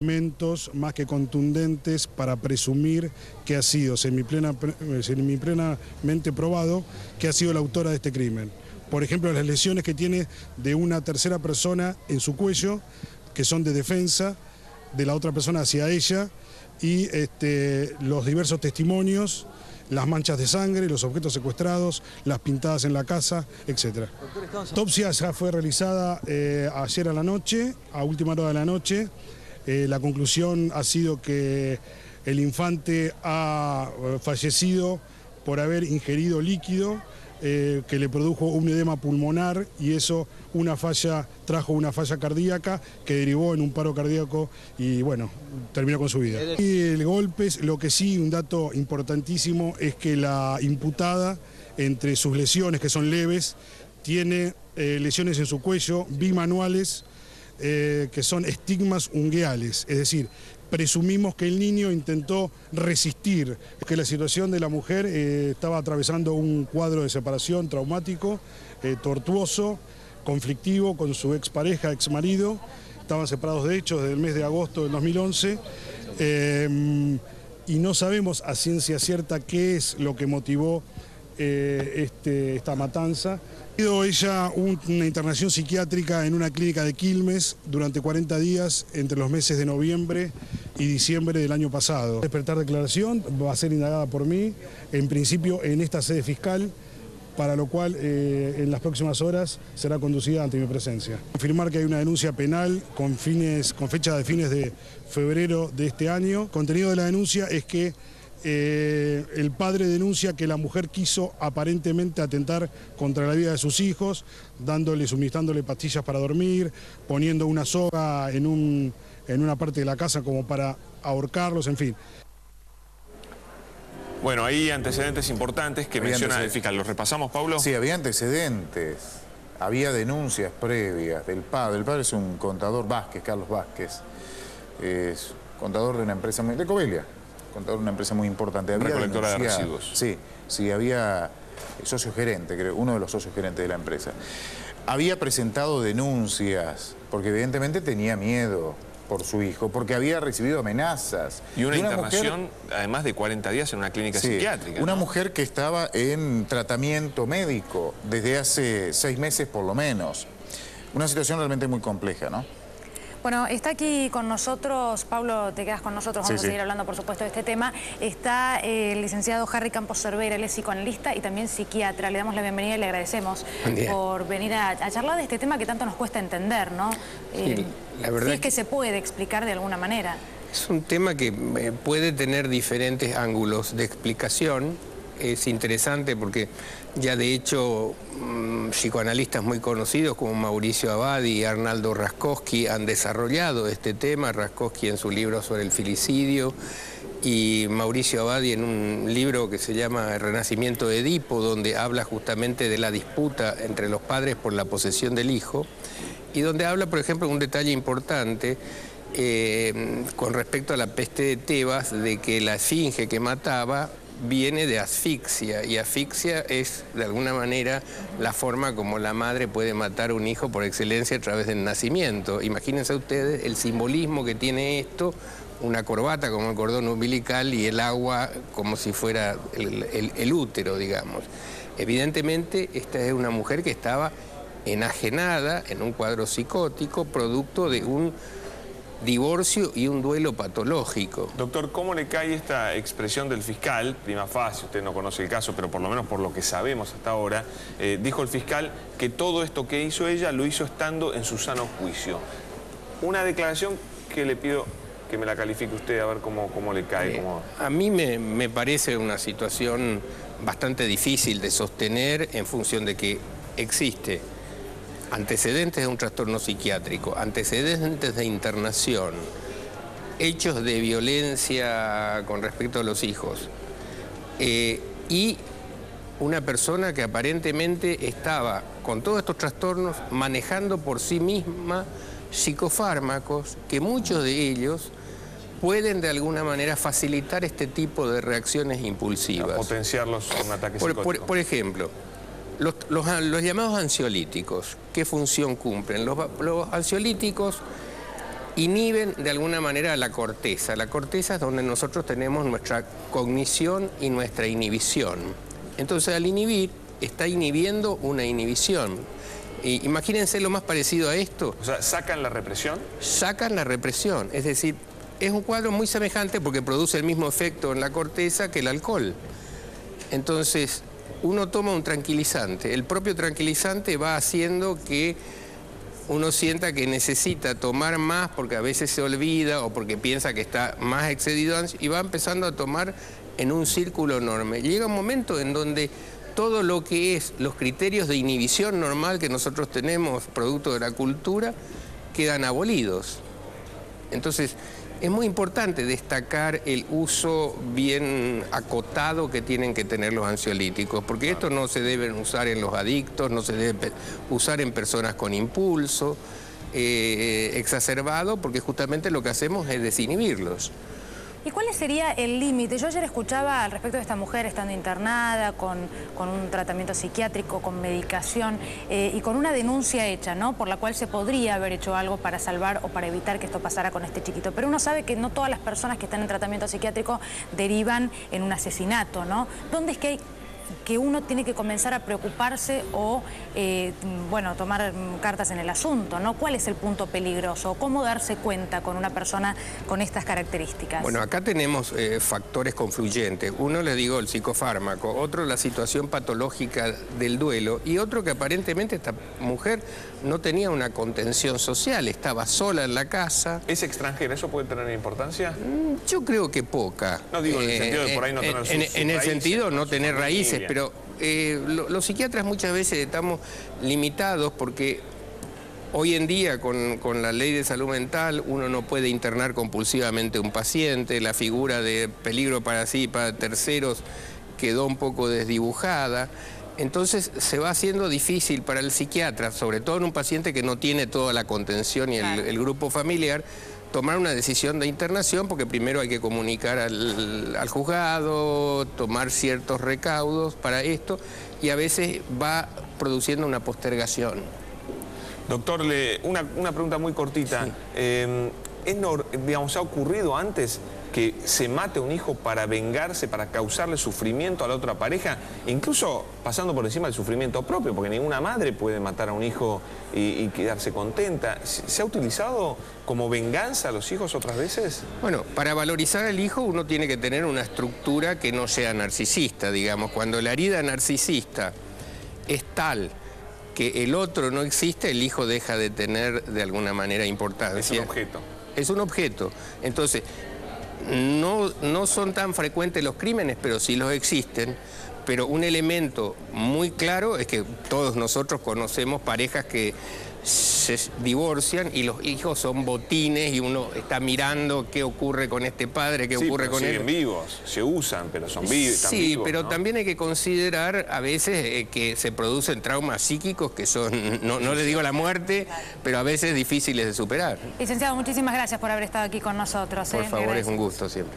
Elementos más que contundentes para presumir que ha sido semiplenamente probado que ha sido la autora de este crimen. Por ejemplo, las lesiones que tiene de una tercera persona en su cuello, que son de defensa de la otra persona hacia ella, y los diversos testimonios, las manchas de sangre, los objetos secuestrados, las pintadas en la casa, etc. La autopsia ya fue realizada ayer a la noche, a última hora de la noche. La conclusión ha sido que el infante ha fallecido por haber ingerido líquido que le produjo un edema pulmonar y eso trajo una falla cardíaca que derivó en un paro cardíaco y bueno, terminó con su vida. Y el golpe, lo que sí, un dato importantísimo es que la imputada, entre sus lesiones que son leves, tiene lesiones en su cuello bimanuales, que son estigmas ungueales, es decir, presumimos que el niño intentó resistir, que la situación de la mujer estaba atravesando un cuadro de separación traumático, tortuoso, conflictivo con su expareja, exmarido, estaban separados de hecho desde el mes de agosto del 2011, y no sabemos a ciencia cierta qué es lo que motivó esta matanza. Ha tenido ella una internación psiquiátrica en una clínica de Quilmes durante 40 días entre los meses de noviembre y diciembre del año pasado. Despertar declaración va a ser indagada por mí, en principio en esta sede fiscal, para lo cual en las próximas horas será conducida ante mi presencia. Confirmar que hay una denuncia penal con fecha de fines de febrero de este año. El contenido de la denuncia es que el padre denuncia que la mujer quiso aparentemente atentar contra la vida de sus hijos, suministrándole pastillas para dormir, poniendo una soga en una parte de la casa como para ahorcarlos, en fin. Bueno, hay antecedentes importantes que menciona el fiscal. ¿Los repasamos, Pablo? Sí, había antecedentes, había denuncias previas del padre. El padre es un contador Vázquez, Carlos Vázquez, es contador de una empresa de Covelia. Contador de una empresa muy importante. Había recolectora de residuos. Sí, había socio gerente, creo, uno de los socios gerentes de la empresa. Había presentado denuncias, porque evidentemente tenía miedo por su hijo, porque había recibido amenazas. Y una internación, mujer, además de 40 días en una clínica psiquiátrica. Una mujer que estaba en tratamiento médico desde hace 6 meses por lo menos. Una situación realmente muy compleja, ¿no? Bueno, está aquí con nosotros, Pablo, te quedas con nosotros, vamos a seguir hablando por supuesto de este tema. Está el licenciado Harry Campos Cervera, él es psicoanalista y también psiquiatra. Le damos la bienvenida y le agradecemos por venir a charlar de este tema que tanto nos cuesta entender, ¿no? Sí, la verdad es que se puede explicar de alguna manera. Es un tema que puede tener diferentes ángulos de explicación. Es interesante porque ya de hecho psicoanalistas muy conocidos como Mauricio Abbadi y Arnaldo Raskowski han desarrollado este tema, Raskowski en su libro sobre el filicidio y Mauricio Abbadi en un libro que se llama El renacimiento de Edipo, donde habla justamente de la disputa entre los padres por la posesión del hijo y donde habla, por ejemplo, un detalle importante con respecto a la peste de Tebas, de que la esfinge que mataba viene de asfixia, y asfixia es, de alguna manera, la forma como la madre puede matar a un hijo por excelencia a través del nacimiento. Imagínense ustedes el simbolismo que tiene esto, una corbata como el cordón umbilical y el agua como si fuera el útero, digamos. Evidentemente, esta es una mujer que estaba enajenada en un cuadro psicótico, producto de un divorcio y un duelo patológico. Doctor, ¿cómo le cae esta expresión del fiscal? Prima facie, usted no conoce el caso, pero por lo menos por lo que sabemos hasta ahora, dijo el fiscal que todo esto que hizo ella lo hizo estando en su sano juicio. Una declaración que le pido que me la califique usted, a ver cómo le cae. A mí me parece una situación bastante difícil de sostener en función de que existe antecedentes de un trastorno psiquiátrico, antecedentes de internación, hechos de violencia con respecto a los hijos, y una persona que aparentemente estaba con todos estos trastornos manejando por sí misma psicofármacos, que muchos de ellos pueden de alguna manera facilitar este tipo de reacciones impulsivas. A potenciarlos en un ataque psicótico. Por ejemplo, los llamados ansiolíticos, ¿qué función cumplen? Los ansiolíticos inhiben de alguna manera la corteza. La corteza es donde nosotros tenemos nuestra cognición y nuestra inhibición. Entonces, al inhibir, está inhibiendo una inhibición. Imagínense lo más parecido a esto. O sea, ¿sacan la represión? Sacan la represión, es decir, es un cuadro muy semejante porque produce el mismo efecto en la corteza que el alcohol. Entonces, uno toma un tranquilizante. El propio tranquilizante va haciendo que uno sienta que necesita tomar más porque a veces se olvida o porque piensa que está más excedido y va empezando a tomar en un círculo enorme. Llega un momento en donde todo lo que es los criterios de inhibición normal que nosotros tenemos, producto de la cultura, quedan abolidos. Entonces, es muy importante destacar el uso bien acotado que tienen que tener los ansiolíticos, porque esto no se deben usar en los adictos, no se debe usar en personas con impulso exacerbado, porque justamente lo que hacemos es desinhibirlos. ¿Y cuál sería el límite? Yo ayer escuchaba al respecto de esta mujer estando internada, con un tratamiento psiquiátrico, con medicación y con una denuncia hecha, ¿no? Por la cual se podría haber hecho algo para salvar o para evitar que esto pasara con este chiquito. Pero uno sabe que no todas las personas que están en tratamiento psiquiátrico derivan en un asesinato, ¿no? ¿Dónde es que uno tiene que comenzar a preocuparse o, bueno, tomar cartas en el asunto, ¿no? ¿Cuál es el punto peligroso? ¿Cómo darse cuenta con una persona con estas características? Bueno, acá tenemos factores confluyentes. Uno, le digo, el psicofármaco, otro, la situación patológica del duelo y otro que aparentemente esta mujer no tenía una contención social, estaba sola en la casa. ¿Es extranjera? ¿Eso puede tener importancia? Yo creo que poca. No digo en el sentido de por ahí no tener sus en el raíces, sentido no tener raíces, familia. pero los psiquiatras muchas veces estamos limitados porque hoy en día con la ley de salud mental uno no puede internar compulsivamente a un paciente, la figura de peligro para sí y para terceros quedó un poco desdibujada. Entonces se va haciendo difícil para el psiquiatra, sobre todo en un paciente que no tiene toda la contención y el grupo familiar, tomar una decisión de internación porque primero hay que comunicar al juzgado, tomar ciertos recaudos para esto y a veces va produciendo una postergación. Doctor, una pregunta muy cortita. Sí. Digamos, ¿ha ocurrido antes que se mate a un hijo para vengarse, para causarle sufrimiento a la otra pareja, incluso pasando por encima del sufrimiento propio, porque ninguna madre puede matar a un hijo y quedarse contenta? ¿Se ha utilizado como venganza a los hijos otras veces? Bueno, para valorizar al hijo uno tiene que tener una estructura que no sea narcisista, digamos. Cuando la herida narcisista es tal que el otro no existe, el hijo deja de tener de alguna manera importancia. Es un objeto. Es un objeto. Entonces, no son tan frecuentes los crímenes, pero sí los existen. Pero un elemento muy claro es que todos nosotros conocemos parejas que se divorcian y los hijos son botines y uno está mirando qué ocurre con este padre, qué ocurre con él. Siguen vivos, se usan, pero son vivos. Sí, pero ¿no? También hay que considerar a veces que se producen traumas psíquicos que son, no le digo la muerte, pero a veces difíciles de superar. Licenciado, muchísimas gracias por haber estado aquí con nosotros. Por favor, es un gusto siempre.